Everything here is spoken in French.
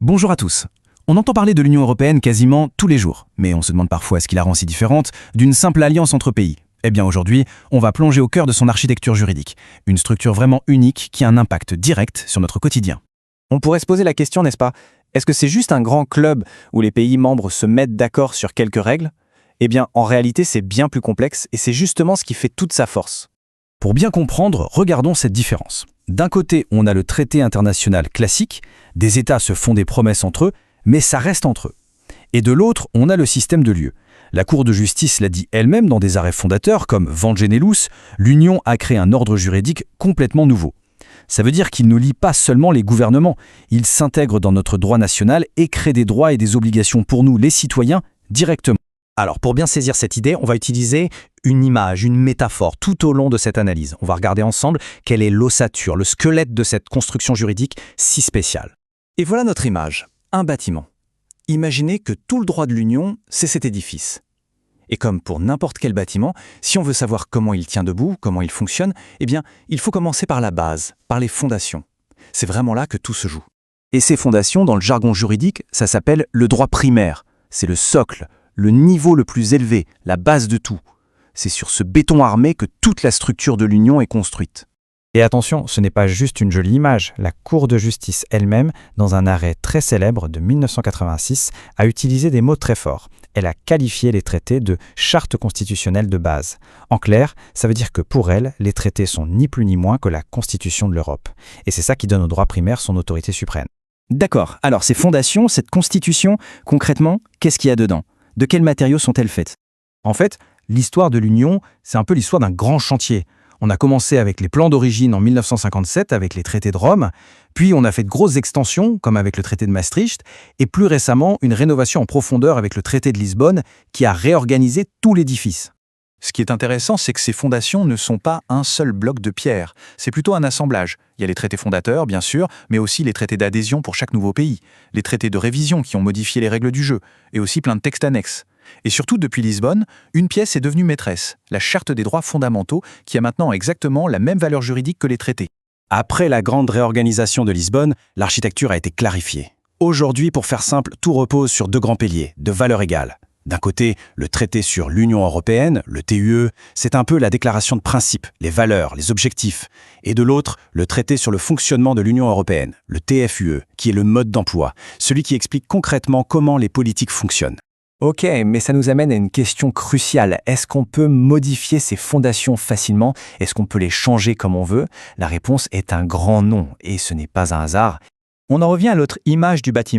Bonjour à tous. On entend parler de l'Union européenne quasiment tous les jours, mais on se demande parfois ce qui la rend si différente d'une simple alliance entre pays. Eh bien aujourd'hui, on va plonger au cœur de son architecture juridique, une structure vraiment unique qui a un impact direct sur notre quotidien. On pourrait se poser la question, n'est-ce pas? Est-ce que c'est juste un grand club où les pays membres se mettent d'accord sur quelques règles? Eh bien, en réalité, c'est bien plus complexe et c'est justement ce qui fait toute sa force. Pour bien comprendre, regardons cette différence. D'un côté, on a le traité international classique, des États se font des promesses entre eux, mais ça reste entre eux. Et de l'autre, on a le système de l'UE. La Cour de justice l'a dit elle-même dans des arrêts fondateurs comme Vangelis, l'Union a créé un ordre juridique complètement nouveau. Ça veut dire qu'il ne lie pas seulement les gouvernements, il s'intègre dans notre droit national et crée des droits et des obligations pour nous, les citoyens, directement. Alors, pour bien saisir cette idée, on va utiliser une image, une métaphore tout au long de cette analyse. On va regarder ensemble quelle est l'ossature, le squelette de cette construction juridique si spéciale. Et voilà notre image, un bâtiment. Imaginez que tout le droit de l'Union, c'est cet édifice. Et comme pour n'importe quel bâtiment, si on veut savoir comment il tient debout, comment il fonctionne, eh bien, il faut commencer par la base, par les fondations. C'est vraiment là que tout se joue. Et ces fondations, dans le jargon juridique, ça s'appelle le droit primaire. C'est le socle, le niveau le plus élevé, la base de tout. C'est sur ce béton armé que toute la structure de l'Union est construite. Et attention, ce n'est pas juste une jolie image. La Cour de justice elle-même, dans un arrêt très célèbre de 1986, a utilisé des mots très forts. Elle a qualifié les traités de charte constitutionnelle de base. En clair, ça veut dire que pour elle, les traités sont ni plus ni moins que la Constitution de l'Europe. Et c'est ça qui donne au droit primaire son autorité suprême. D'accord, alors ces fondations, cette constitution, concrètement, qu'est-ce qu'il y a dedans? De quels matériaux sont-elles faites? En fait, l'histoire de l'Union, c'est un peu l'histoire d'un grand chantier. On a commencé avec les plans d'origine en 1957 avec les traités de Rome, puis on a fait de grosses extensions comme avec le traité de Maastricht, et plus récemment une rénovation en profondeur avec le traité de Lisbonne qui a réorganisé tout l'édifice. Ce qui est intéressant, c'est que ces fondations ne sont pas un seul bloc de pierre, c'est plutôt un assemblage. Il y a les traités fondateurs, bien sûr, mais aussi les traités d'adhésion pour chaque nouveau pays, les traités de révision qui ont modifié les règles du jeu, et aussi plein de textes annexes. Et surtout, depuis Lisbonne, une pièce est devenue maîtresse, la Charte des droits fondamentaux, qui a maintenant exactement la même valeur juridique que les traités. Après la grande réorganisation de Lisbonne, l'architecture a été clarifiée. Aujourd'hui, pour faire simple, tout repose sur deux grands piliers, de valeur égale. D'un côté, le traité sur l'Union européenne, le TUE, c'est un peu la déclaration de principe, les valeurs, les objectifs. Et de l'autre, le traité sur le fonctionnement de l'Union européenne, le TFUE, qui est le mode d'emploi, celui qui explique concrètement comment les politiques fonctionnent. Ok, mais ça nous amène à une question cruciale. Est-ce qu'on peut modifier ces fondations facilement? Est-ce qu'on peut les changer comme on veut? La réponse est un grand non, et ce n'est pas un hasard. On en revient à l'autre image du bâtiment.